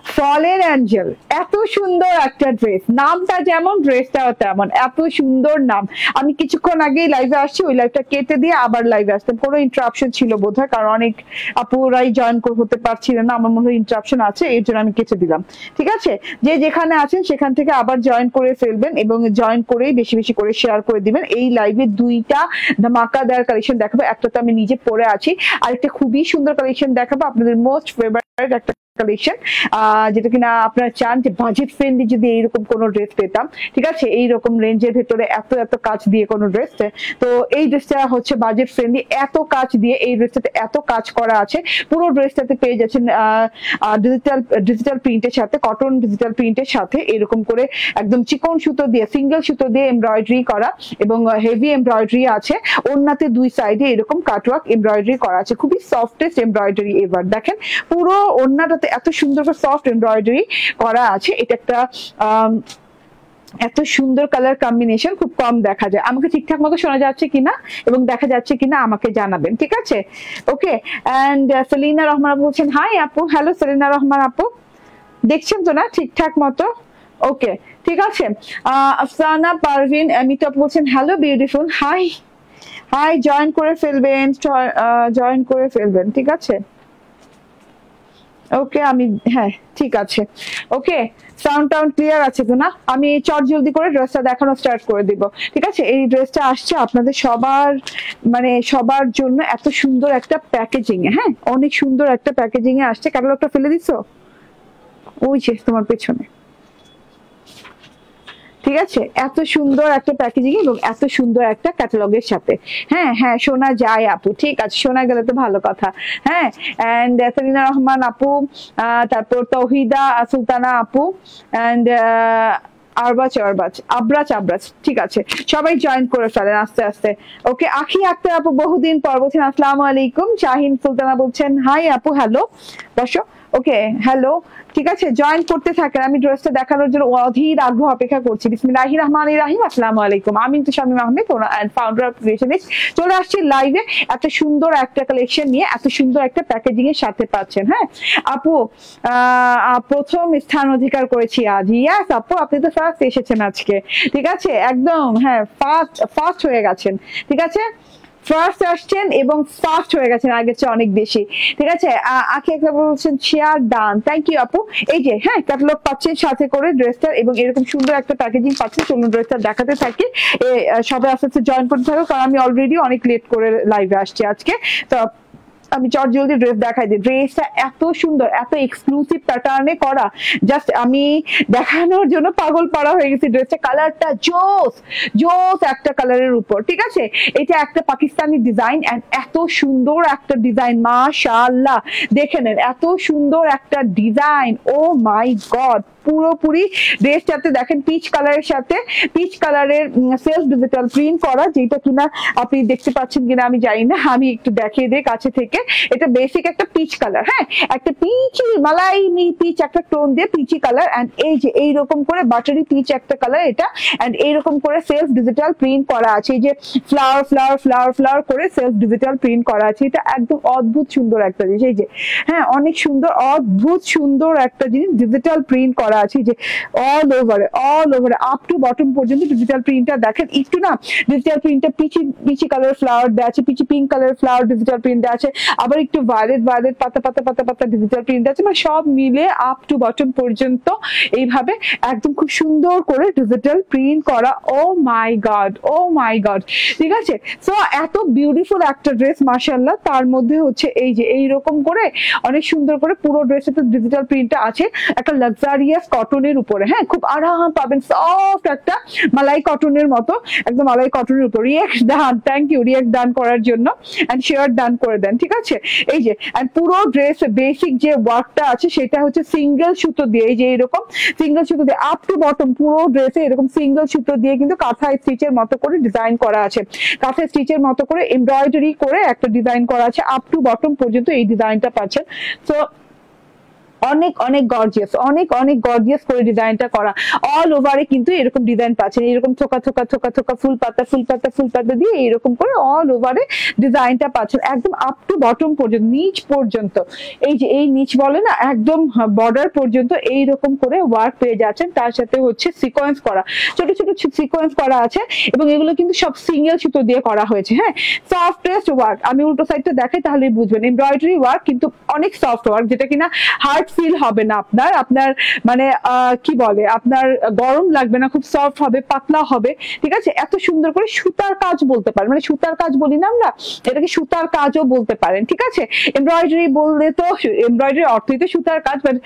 ফলের অ্যাঞ্জেল, এত সুন্দর একটা ড্রেস, নামটা যেমন ড্রেসটাও তেমন, এত সুন্দর নাম। আমি কিছুক্ষণ আগেই লাইভে আসছি, ওই লাইভটা কেটে দিয়ে আবার লাইভে আসতাম, কোনো ইন্টারাপশন ছিল বোধহয়, কারণ অনেক আপুরাই জয়েন হতে পারছিলেন না, আমার মনে হয় ইন্টারাপশন আছে, এর জন্য আমি কেটে দিলাম। ঠিক আছে, যে যেখানে আছেন সেখান থেকে আবার জয়েন করে ফেলবেন এবং জয়েন করেই বেশি বেশি করে শেয়ার করে দিবেন। এই লাইভে দুইটা ধামাকাদার কালেকশন দেখাবো, একটা তো আমি নিজে পরে আছি, আরেকটা খুবই সুন্দর কালেকশন দেখাবো, আপনাদের মোস্ট ফেভারিট একটা কালেকশন, যেটা কিনা আপনারা চান যে বাজেট ফ্রেন্ডলি যদি এইরকম কোনো ড্রেস পেতাম। ঠিক আছে, এইরকম রেঞ্জের ভেতরে এত এত কাজ দিয়ে কোনো ড্রেস, তো এই ড্রেসটা হচ্ছে বাজেট ফ্রেন্ডলি, এত কাজ দিয়ে এই ড্রেসটাতে এত কাজ করা আছে। পুরো ড্রেসটাতে পেয়ে যাচ্ছেন ডিজিটাল প্রিন্টের সাথে, কটন ডিজিটাল প্রিন্টের সাথে এরকম করে একদম চিকন সুতো দিয়ে, সিঙ্গেল সুতো দিয়ে এমব্রয়ডারি করা এবং হেভি এমব্রয়ডারি আছে। ওড়নাতে দুই সাইডে এরকম কাটওয়ার্ক এমব্রয়ডারি করা আছে, খুবই সফটেস্ট এমব্রয়ডারি। এবার দেখেন পুরো ওড়নাটাতে এত সুন্দর করে সফট এমব্রয়ডারি করা আছে। এটা একটা এত সুন্দর কালার কম্বিনেশন খুব কম দেখা যায়। আমাকে ঠিকঠাক মতো শোনা যাচ্ছে কিনা এবং দেখা যাচ্ছে কিনা আমাকে জানাবেন, ঠিক আছে? ওকে, এন্ড সেলিনা রহমান বলছেন হাই আপু। হ্যালো সেলিনা রহমান আপু, দেখছেন তো না ঠিকঠাক মতো? ওকে, ঠিক আছে। আফসানা পারভিন এমিতা বলছেন hello beautiful, high high, join করে ফেলবেন, জয়েন করে ফেলবেন, ঠিক আছে? ওকে, আমি হ্যাঁ ঠিক আছে। ওকে, সাউন্ড টাউন ক্লিয়ার আছে তো না? আমি চট জলদি করে ড্রেসটা দেখানো স্টার্ট করে দিব, ঠিক আছে? এই ড্রেসটা আসছে আপনাদের সবার, মানে সবার জন্য এত সুন্দর একটা প্যাকেজিং এ, হ্যাঁ অনেক সুন্দর একটা প্যাকেজিং এ আসছে। ক্যাটালগটা ফেলে দিছো ওই যে তোমার পেছনে, ঠিক আছে? এত সুন্দর একটা প্যাকেজিং এবং এত সুন্দর একটা ক্যাটালগের সাথে। হ্যাঁ হ্যাঁ, শোনা যায় আপু, ঠিক আছে, শোনা গেলে তো ভালো কথা। হ্যাঁ, এন্ড সেলিনা রহমান আপু, তারপর তৌহিদা সুলতানা আপু, এন্ড আবরাজ, ঠিক আছে, সবাই জয়েন করে ফেলেন আস্তে আস্তে। ওকে, আখি আক্তার আপু বহুদিন পর বলছেন আসসালামু আলাইকুম। শাহিন সুলতানা বলছেন হাই আপু, হ্যালো, বসো। ওকে, হ্যালো, ঠিক আছে, জয়েন করতে থাকেন, আমি ড্রেসটা দেখানোর জন্য অধীর আগ্রহ অপেক্ষা করছি। বিসমিল্লাহির রহমানির রহিম, আসসালামু আলাইকুম। আমি তো Shamim Ahmed, founder of creationist, চলে আসছি লাইভে এত সুন্দর একটা কালেকশন নিয়ে, এত সুন্দর একটা প্যাকেজিং এর সাথে পাচ্ছেন। হ্যাঁ আপু, প্রথম স্থান অধিকার করেছি আজ। ইয়াস আপু, আপনি তো ফার্স্ট এসেছেন আজকে, ঠিক আছে, একদম হ্যাঁ ফার্স্ট হয়ে গেছেন, ঠিক আছে, ফার্স্ট আসছেন এবং ফাস্ট হয়ে গেছেন আগের চেয়ে অনেক বেশি, ঠিক আছে? আখি একটা বলছেন শেয়ার ডান, থ্যাংক ইউ আপু। এই যে হ্যাঁ ক্যাটালগ পাচ্ছেন সাথে করে ড্রেসটার এবং এরকম সুন্দর একটা প্যাকেজিং পাচ্ছেন। চলুন ড্রেসটা দেখাতে থাকি, সবাই আস্তে আস্তে জয়েন করতে থাকো, কারণ আমি অলরেডি অনেক লেট করে লাইভে আসছি আজকে। তো আমি চট জলদি ড্রেস দেখাই দিই। ড্রেসটা এত সুন্দর, এত এক্সক্লুসিভ প্যাটার্নে করা, জাস্ট আমি দেখানোর জন্য পাগল পাড়া হয়ে গেছি। ড্রেসটা কালারটা জোস জোস একটা কালারের উপর, ঠিক আছে? এটা একটা পাকিস্তানি ডিজাইন এন্ড এত সুন্দর একটা ডিজাইন, মাশাআল্লাহ, দেখে নেন এত সুন্দর একটা ডিজাইন, ও মাই গড। পুরোপুরি ড্রেসটাতে দেখেন পিচ কালারের সাথে, পিচ কালারের সেলফ ডিজিটাল প্রিন্ট করা, যেটা কিনা আপনি দেখতে পাচ্ছেন কিনা আমি জানি না, আমি একটু দেখিয়ে দিই কাছে থেকে। এটা বেসিক একটা পিচ কালার, হ্যাঁ একটা পিচি মালাই পিচ একটা টোন দিয়ে পিচি কালার, এন্ড এই যে এইরকম করে বাটারি পিচ একটা কালার এটা, এন্ড এইরকম করে সেলফ ডিজিটাল প্রিন্ট করা আছে। এই যে ফ্লাওয়ার ফ্লাওয়ার ফ্লাওয়ার ফ্লাওয়ার করে সেলফ ডিজিটাল প্রিন্ট করা আছে। এটা একদম অদ্ভুত সুন্দর একটা জিনিস, এই যে হ্যাঁ অনেক সুন্দর, অদ্ভুত সুন্দর একটা জিনিস, ডিজিটাল প্রিন্ট করা আছে যে অল ওভারে আপ টু বটম পর্যন্ত ডিজিটাল প্রিন্টটা দেখেন। একটু না ডিজিটাল প্রিন্টটা পিচি কালার ফ্লাওয়ার দেওয়া আছে, peachy pink colour flower digital print দেওয়া আছে, আবার একটু ভায়োলেট পাতা পাতা পাতা পাতা ডিজিটাল প্রিন্ট আছে, মানে সব মিলে আপ টু বটম পর্যন্ত এইভাবে একদম খুব সুন্দর করে ডিজিটাল প্রিন্ট করা। ও my god, O my god, ঠিক আছে? সো এত বিউটিফুল একটা ড্রেস মাশাআল্লাহ, তার মধ্যে হচ্ছে এই যে এইরকম করে অনেক সুন্দর করে পুরো ড্রেসে ডিজিটাল প্রিন্টটা আছে, একটা লাক্সারিয়াস কটনের উপরে, হ্যাঁ খুব আরাম পাবেন, সফট একটা মালাই কটনের মতো, একদম মালাই কটনের উপর। React done, thank you react done করার জন্য, এন্ড শেয়ার ডান করে দেন, ঠিক আছে? এই যে এন্ড পুরো ড্রেস বেসিক যে ওয়ার্কটা আছে সেটা হচ্ছে সিঙ্গেল সুতো দিয়ে, এই যে এরকম সিঙ্গেল সুতো দিয়ে আপ টু বটম পুরো ড্রেসে এরকম সিঙ্গেল সুতো দিয়ে কিন্তু কাঁথা স্টিচের মতো করে ডিজাইন করা আছে, কাঁথা স্টিচের মতো করে এমব্রয়ডারি করে একটা ডিজাইন করা আছে, আপ টু বটম পর্যন্ত এই ডিজাইনটা পাচ্ছেন। তো অনেক অনেক গর্জিয়াস, অনেক অনেক গর্জিয়াস করে ডিজাইনটা করা। অল ওভারে কিন্তু এরকম ডিজাইন পাচ্ছেন, এরকম থোকা থোকা থোকা থোকা ফুল পাতা ফুল পাতা ফুল পাতা দিয়ে এরকম করে অল ওভারে ডিজাইনটা পাচ্ছেন, একদম আপ টু বটম পর্যন্ত, নিচ পর্যন্ত। এই যে এই নিচ বলে না, একদম বর্ডার পর্যন্ত এইরকম করে ওয়ার্ক পেয়ে যাচ্ছেন। তার সাথে হচ্ছে সিকোয়েন্স করা, ছোট ছোট সিকোয়েন্স করা আছে, এবং এগুলো কিন্তু সব সিঙ্গেল সুতো দিয়ে করা হয়েছে। হ্যাঁ, সফটেস্ট ওয়ার্ক, আমি উল্টো সাইডটা দেখাই তাহলেই বুঝবেন। এমব্রয়ডারি ওয়ার্ক কিন্তু অনেক সফট ওয়ার্ক, যেটা কিনা হার্ড ফিল হবে না আপনার, আপনার মানে কি বলে, আপনার গরম লাগবে না, খুব সফট হবে, পাতলা হবে। ঠিক আছে, এত সুন্দর করে সুতার কাজ বলতে পারেন, মানে সুতার কাজ বলি না আমরা, এটাকে সুতার কাজও বলতে পারেন। ঠিক আছে, এমব্রয়ডারি বললে তো, এমব্রয়ডারি অর্থই তো সুতার কাজ, বাট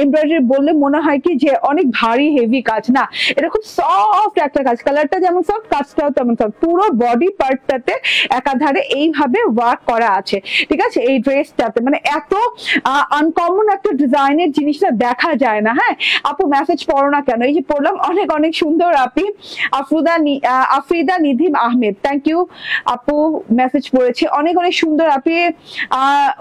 এমব্রয়ডারি বললে মনে হয় কি যে অনেক ভারী হেভি কাজ, না, এটা খুব সফট একটা কাজ। কালারটা যেমন সফট, কাজটাও তেমন সফট। পুরো বডি পার্টটাতে একাধারে এইভাবে ওয়ার্ক করা আছে। ঠিক আছে, এই ড্রেসটাতে মানে এত আনকমন একটা ডিজাইনের জিনিসটা দেখা যায় না। হ্যাঁ আপু, মেসেজ পড়ো না কেন? এই যে পড়লাম, অনেক অনেক সুন্দর। আপি আফরিদা নিধিম আহমেদ, থ্যাংক ইউ আপু, মেসেজ পড়েছে, অনেক অনেক সুন্দর। আপনি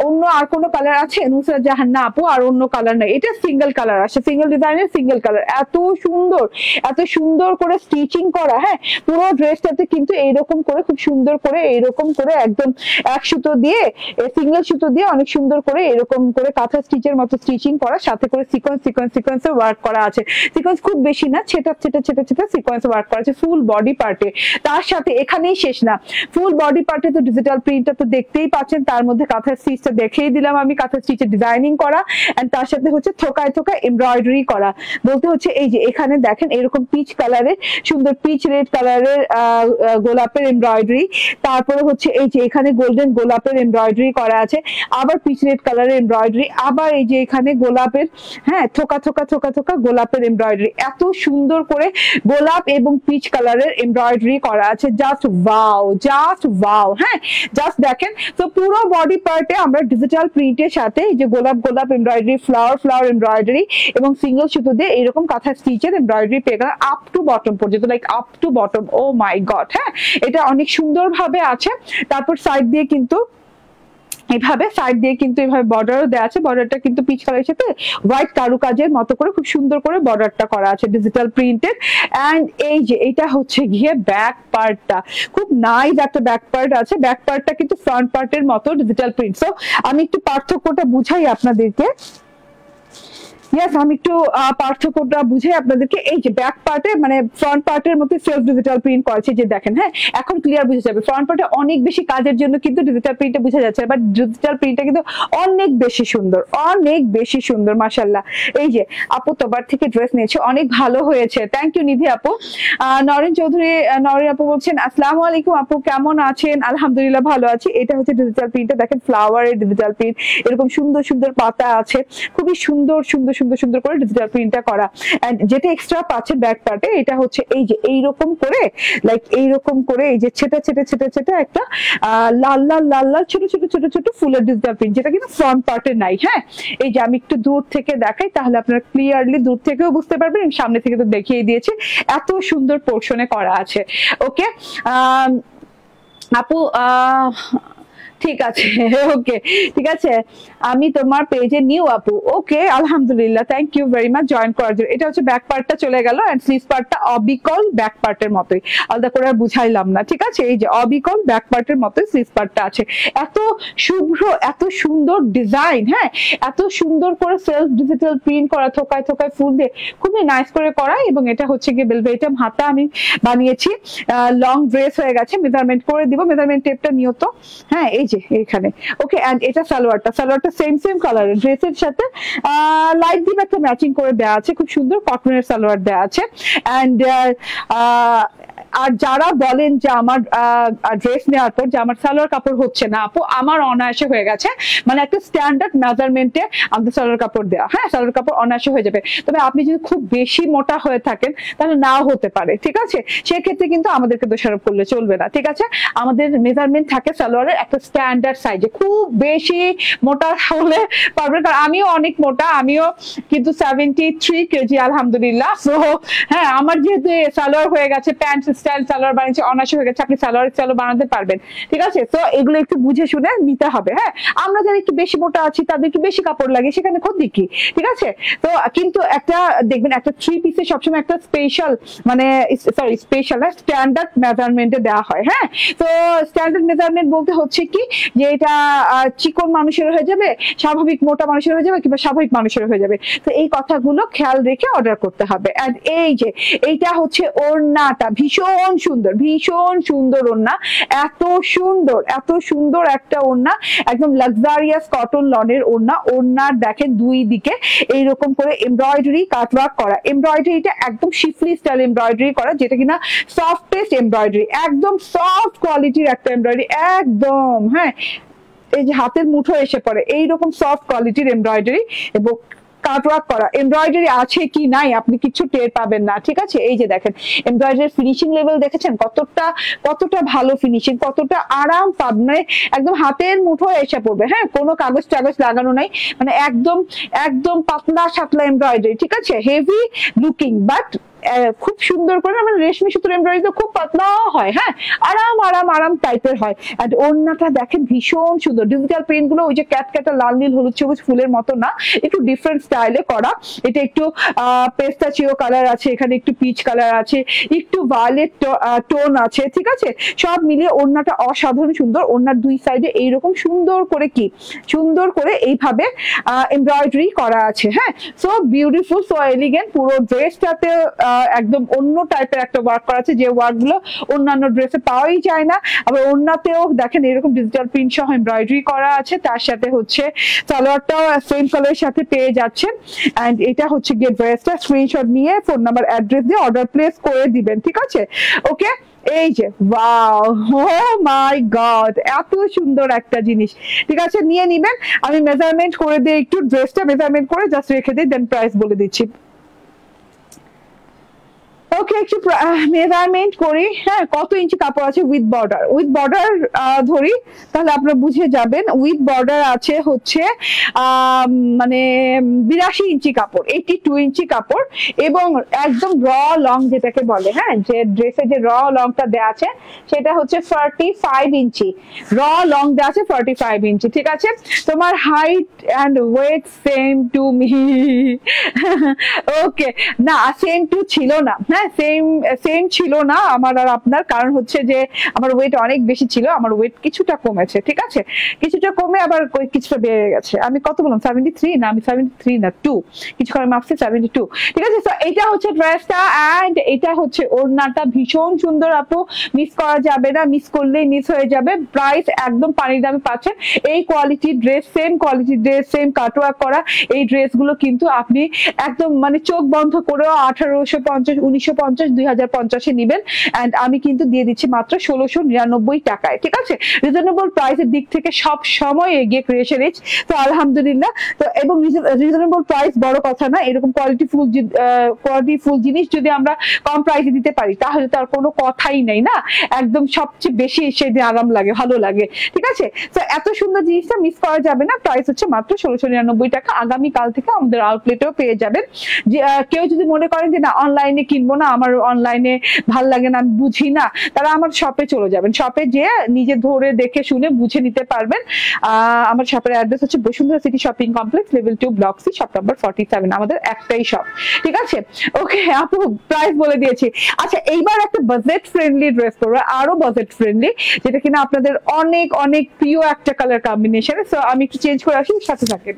অন্য আর কোনো কালার আছে? নুসরাত জাহান, না আপু আর অন্য কালার নাই, এটা সিঙ্গেল কালার আসে, সিঙ্গেল ডিজাইনের সিঙ্গেল কালার। এত সুন্দর, এত সুন্দর করে স্টিচিং করা। হ্যাঁ, পুরো ড্রেসটাতে কিন্তু এইরকম করে, খুব সুন্দর করে এইরকম করে একদম এক সুতো দিয়ে, সিঙ্গেল সুতো দিয়ে অনেক সুন্দর করে এরকম করে কাঁথা স্টিচের মতো স্টিচিং করা, সাথে করে সিকোয়েন্স সিকোয়েন্স সিকোয়েন্সে ওয়ার্ক করা আছে। সিকোয়েন্স খুব বেশি না, ছেটা ছেটা ছেটা ছেটা সিকোয়েন্স ওয়ার্ক করা আছে ফুল বডি পার্টে। তার সাথে এখানেই শেষ না, ফুল বডি পার্টে তো ডিজিটাল প্রিন্টটা তো দেখতেই পাচ্ছেন, তার মধ্যে কাঁথা স্টিচটা দেখিয়ে দিলাম আমি, কাঁথা স্টিচের ডিজাইনিং করা, এন্ড তার সাথে হচ্ছে থোকায় থোকায় এমব্রয়ডারি করা। বলতে হচ্ছে এই যে এখানে দেখেন এরকম পিচ কালারের সুন্দর, পিচ রেড কালারের গোলাপের এমব্রয়ডারি, তারপরে হচ্ছে এই যে এখানে গোল্ডেন গোলাপের এমব্রয়ডারি করা আছে, আবার পিচ রেড কালারের এমব্রয়ডারি, আবার এই যে এখানে গোলাপের, হ্যাঁ থোকা থোকা থোকা থোকা গোলাপের এমব্রয়ডারি। এত সুন্দর করে গোলাপ এবং পিচ কালারের এমব্রয়ডারি করা আছে, জাস্ট ওয়াও, জাস্ট ওয়াও। হ্যাঁ, জাস্ট দেখেন। তো পুরো বডি পার্টে আমরা ডিজিটাল প্রিন্টের সাথে এই যে গোলাপ গোলাপ এমব্রয়ডারি, ফ্লাওয়ার ফ্লাওয়ার এমব্রয়ডারি এবং সিঙ্গেল সুতো দিয়ে এরকম কাঁথা স্টিচের এমব্রয়ডারি পেয়ে গেল আপ টু বটম পর্যন্ত, like up to bottom. Oh my god, হ্যাঁ এটা অনেক সুন্দর ভাবে আছে। তারপর সাইড দিয়ে কিন্তু এইভাবে, সাইড দিয়ে কিন্তু এইভাবে বর্ডারও দেওয়া আছে, বর্ডারটা কিন্তু পিচ কালারের সাথে হোয়াইট কারুকাজের মতো করে খুব সুন্দর করে বর্ডারটা করা আছে ডিজিটাল প্রিন্টেড। এন্ড এই যে এটা হচ্ছে গিয়ে ব্যাক পার্টটা, খুব নাইস একটা ব্যাক পার্ট আছে, ব্যাক পার্টটা কিন্তু ফ্রন্ট পার্টের মতো ডিজিটাল প্রিন্ট। সো আমি একটু পার্থক্যটা বুঝাই আপনাদেরকে। ইয়েস, আমি একটু পার্থক্যটা বুঝে আপনাদেরকে। এই যে ব্যাক পার্টে মানে ফ্রন্ট পার্টের মধ্যে সেলফ ডিজিটাল প্রিন্ট করেছে, যে দেখেন। হ্যাঁ, এখন ক্লিয়ার বুঝে যাবে। ফ্রন্ট পার্টে অনেক বেশি কাজের জন্য কিন্তু ডিজিটাল প্রিন্টটা বোঝা যাচ্ছে, বাট ডিজিটাল প্রিন্টটা কিন্তু অনেক বেশি সুন্দর, অনেক বেশি সুন্দর। মাশাআল্লাহ। এই যে আপু তোবার থেকে ড্রেস নিয়েছে, অনেক ভালো হয়েছে, থ্যাংক ইউ নিধি আপু। নরেন চৌধুরী, নরেন আপু বলছেন আসসালামু আলাইকুম আপু, কেমন আছেন? আলহামদুলিল্লাহ ভালো আছি। এটা হচ্ছে ডিজিটাল প্রিন্টটা, দেখেন ফ্লাওয়ারের ডিজিটাল প্রিন্ট, এরকম সুন্দর সুন্দর পাতা আছে, খুবই সুন্দর সুন্দর সুন্দর সুন্দর করে ডিজিটাল প্রিন্টটা করা। এন্ড যেটা এক্সট্রা পাচ্ছেন ব্যাক পার্টে, এটা হচ্ছে এই যে এইরকম করে, লাইক এইরকম করে এই যে ছেটা ছেটা ছেটা ছেটা একটা লাল লাল লাল লাল ছোট ছোট ছোট ছোট ফুলের ডিজিটাল প্রিন্ট, যেটা কিন্তু ফ্রন্ট পার্টে নাই। হ্যাঁ, এই যে আমি একটু দূর থেকে দেখাই, তাহলে আপনারা ক্লিয়ারলি দূর থেকেও বুঝতে পারবেন, সামনে থেকে তো দেখিয়ে দিয়েছি, এত সুন্দর পোর্শনে করা আছে। ওকে আপু, ঠিক আছে, ওকে ঠিক আছে, আমি তোমার পেজে নিউ আপু। ওকে, আলহামদুলিল্লাহ, thank you very much join করার জন্য। এটা হচ্ছে ব্যাক পার্টটা চলে গেল, এন্ড স্লিভ পার্টটা অবিকল ব্যাক পার্টের মতোই, আলাদা করে আর বুঝাইলাম না। ঠিক আছে, এই যে অবিকল ব্যাক পার্টের মতোই স্লিভ পার্টটা আছে। এত শুভ্র, এত সুন্দর ডিজাইন, হ্যাঁ এত সুন্দর করে সেলফ ডিজিটাল প্রিন্ট করা, থোকায় থোকায় ফুল দিয়ে খুবই নাইস করে করা। এবং এটা হচ্ছে গিয়ে বেলভেটাম হাতা আমি বানিয়েছি, লং ড্রেস হয়ে গেছে, মেজারমেন্ট করে দিব, মেজারমেন্ট টেপটা নিও তো। হ্যাঁ, এই যে এখানে। ওকে, এন্ড এটা সালোয়ারটা, সালোয়ারটা সেম সেম কালারের, ড্রেসের সাথে লাইট ডিপ একটা ম্যাচিং করে দেওয়া আছে, খুব সুন্দর কটনের সালোয়ার দেওয়া আছে। এন্ড আর যারা বলেন যে আমার ড্রেস নেওয়ার পর যে আমার সালোয়ার কাপড় হচ্ছে না আপু, আমার অনায়াসে হয়ে গেছে, মানে একটা স্ট্যান্ডার্ড মেজারমেন্টে আমাদের সালোয়ার কাপড় দেওয়া। হ্যাঁ, সালোয়ার কাপড় অনায়াসে হয়ে যাবে, তবে আপনি যদি খুব বেশি মোটা হয়ে থাকেন তাহলে নাও হতে পারে। ঠিক আছে, সেক্ষেত্রে কিন্তু আমাদেরকে দোষারোপ করলে চলবে না। ঠিক আছে, আমাদের মেজারমেন্ট থাকে সালোয়ারের একটা স্ট্যান্ডার্ড সাইজে, খুব বেশি মোটা হলে পারবেন, কারণ আমিও অনেক মোটা, আমিও কিন্তু 73 কেজি আলহামদুলিল্লাহ। সো হ্যাঁ, আমার যেহেতু সালোয়ার হয়ে গেছে, প্যান্ট স্টাইল সালোয়ার বানিয়েছে, অনায়াসে হয়ে গেছে, আপনি সালোয়ার স্টাইলও বানাতে পারবেন, ঠিক আছে? তো এগুলো একটু বুঝে শুনে নিতে হবে। হ্যাঁ, আমরা যারা একটু বেশি মোটা আছি তাদের একটু বেশি কাপড় লাগে, সেখানে ক্ষতি কি, ঠিক আছে? তো কিন্তু একটা দেখবেন একটা 3 পিসে সবসময় একটা স্পেশাল মানে স্পেশাল স্ট্যান্ডার্ড মেজারমেন্টে দেওয়া হয়। হ্যাঁ, তো স্ট্যান্ডার্ড মেজারমেন্ট বলতে হচ্ছে কি যে এটা চিকন মানুষের হয়ে যাবে, স্বাভাবিক মোটা মানুষের হয়ে যাবে, কিংবা স্বাভাবিক মানুষের হয়ে যাবে। তো এই কথাগুলো খেয়াল রেখে অর্ডার করতে হবে। এন্ড এই যে এইটা হচ্ছে ওড়নাটা, ভীষণ সুন্দর, ভীষণ সুন্দর ওড়না, এত সুন্দর একটা ওড়না, একদম লাক্সারিয়াস কটন লনের ওড়না। ওড়নার দেখেন দুই দিকে এইরকম করে এমব্রয়ডারি কাটওয়ার্ক করা, এমব্রয়ডারিটা একদম শিফলি স্টাইল এমব্রয়ডারি করা, যেটা কিনা সফটেস্ট এমব্রয়ডারি, একদম সফট কোয়ালিটির একটা এমব্রয়ডারি একদম। হ্যাঁ, এই যে হাতের মুঠো এসে পড়ে এইরকম সফট কোয়ালিটির এমব্রয়ডারি, এবং কাটওয়ার্ক করা এমব্রয়ডারি আছে কি নাই আপনি কিছু টের পাবেন না, ঠিক আছে? এই যে দেখেন এমব্রয়ডারি ফিনিশিং লেভেল দেখেছেন, কতটা ভালো ফিনিশিং, কতটা আরাম পাবেন, মানে একদম হাতের মুঠো এসে পড়বে। হ্যাঁ, কোনো কাগজ টাগজ লাগানো নাই, মানে একদম পাতলা সাতলা এমব্রয়ডারি, ঠিক আছে? হেভি লুকিং, বাট খুব সুন্দর করে, মানে রেশমি সুতোর এমব্রয়ডারি তো খুব পাতলা হয়। হ্যাঁ, আরাম টাইপের হয়। আর ওড়নাটা দেখেন ভীষণ সুন্দর, ডিজিটাল প্রিন্ট গুলো ওই যে ক্যাটক্যাটা লাল নীল হলুদ সবুজ ফুলের মতো না, একটু ডিফারেন্ট স্টাইলে করা। এটা একটু পেস্তাচিও কালার আছে, এখানে একটু পিচ কালার আছে, একটু ভায়োলেট টোন আছে, ঠিক আছে? সব মিলিয়ে ওড়নাটা অসাধারণ সুন্দর। ওড়নার দুই সাইডে এইরকম সুন্দর করে এইভাবে এমব্রয়ডারি করা আছে। হ্যাঁ, সো বিউটিফুল, সো এলিগেন্ট। পুরো ড্রেসটাতে একদম অন্য টাইপের একটা ওয়ার্ক করা আছে, যে ওয়ার্ক গুলো অন্যান্য ড্রেসে পাওয়াই যায় না। আবার ওড়নাতেও দেখেন এরকম ডিজিটাল প্রিন্ট সহ এমব্রয়ডারি করা আছে, তার সাথে হচ্ছে সালোয়ারটাও সেম কালারের সাথে পেয়ে যাচ্ছেন। এন্ড এটা হচ্ছে গিয়ে ড্রেসটা, স্ক্রিনশট নিয়ে ফোন নাম্বার অ্যাড্রেস দিয়ে অর্ডার প্লেস করে দিবেন, ঠিক আছে? ওকে, এই যে ওয়াও, ও মাই গড, এত সুন্দর একটা জিনিস, ঠিক আছে? নিয়ে নিবেন। আমি মেজারমেন্ট করে দিই, একটু ড্রেসটা মেজারমেন্ট করে জাস্ট রেখে দিই, দেন প্রাইস বলে দিচ্ছি। ওকে, একটু মেজারমেন্ট করি। হ্যাঁ, কত ইঞ্চি কাপড় আছে উইথ বর্ডার ধরি, তাহলে আপনারা বুঝে যাবেন। উইথ বর্ডার আছে হচ্ছে মানে 82 ইঞ্চি কাপড়, 82 ইঞ্চি কাপড়, এবং একদম র লং যেটাকে বলে, হ্যাঁ, যে ড্রেসে যে র লংটা দেওয়া আছে সেটা হচ্ছে 45 ইঞ্চি, র লং দেওয়া আছে 45 ইঞ্চি, ঠিক আছে? তোমার height and weight same to me. Okay, না সেম টু ছিল না, হ্যাঁ, সেম ছিল না আমার আর আপনার, কারণ হচ্ছে যে আমার ওয়েট অনেক বেশি ছিল, আমার ওয়েট কিছুটা কমেছে, ঠিক আছে? কিছুটা কমে আবার কিছুটা বেড়ে গেছে। আমি কত বললাম, 73 না, আমি 73 না 2, কিছুক্ষণ মাপছি 72, ঠিক আছে? তো এটা হচ্ছে ড্রেসটা, এন্ড এটা হচ্ছে ওড়নাটা, ভীষণ সুন্দর আপু, মিস করা যাবে না, মিস করলেই মিস হয়ে যাবে। প্রাইস একদম পানির দামে পাচ্ছেন। এই কোয়ালিটির ড্রেস, সেম কোয়ালিটির ড্রেস, সেম কাটওয়ার্ক করা এই ড্রেসগুলো কিন্তু আপনি একদম মানে চোখ বন্ধ করেও 1850, 1950, 2050 নিবেন। এন্ড আমি কিন্তু দিয়ে দিচ্ছি মাত্র 1699 টাকায়, ঠিক আছে? রিজনেবল প্রাইসের দিক থেকে সব সময় এগিয়ে ক্রিয়েশন রিচ, তো আলহামদুলিল্লাহ। তো এবং রিজনেবল প্রাইস বড় কথা না, এরকম কোয়ালিটিফুল জিনিস যদি আমরা কম প্রাইসে দিতে পারি তাহলে তো আর কোনো কথাই নেই না, একদম সবচেয়ে বেশি সেদিন আরাম লাগে, ভালো লাগে, ঠিক আছে? তো এত সুন্দর জিনিসটা মিস করা যাবে না। প্রাইস হচ্ছে মাত্র 1699 টাকা। আগামীকাল থেকে আমাদের আউটলেটেও পেয়ে যাবেন। যে কেউ যদি মনে করেন যে না অনলাইনে কিনবো না, আমার অনলাইনে ভাল লাগে না, আমি বুঝি না, তারা আমার শপে চলে যাবেন। শপে যেয়ে নিজে ধরে দেখে শুনে বুঝে নিতে পারবেন। আমার শপের অ্যাড্রেস হচ্ছে Bashundhara city shopping complex, level 2, block C, shop number 47। আমাদের একটাই শপ, ঠিক আছে? ওকে আপু, প্রাইস বলে দিয়েছি। আচ্ছা, এইবার একটা বাজেট ফ্রেন্ডলি ড্রেস করবো, আরো বাজেট ফ্রেন্ডলি, যেটা কিনা আপনাদের অনেক অনেক প্রিয় একটা কালার কম্বিনেশন। সো আমি একটু চেঞ্জ করে আসি, সাথে থাকেন।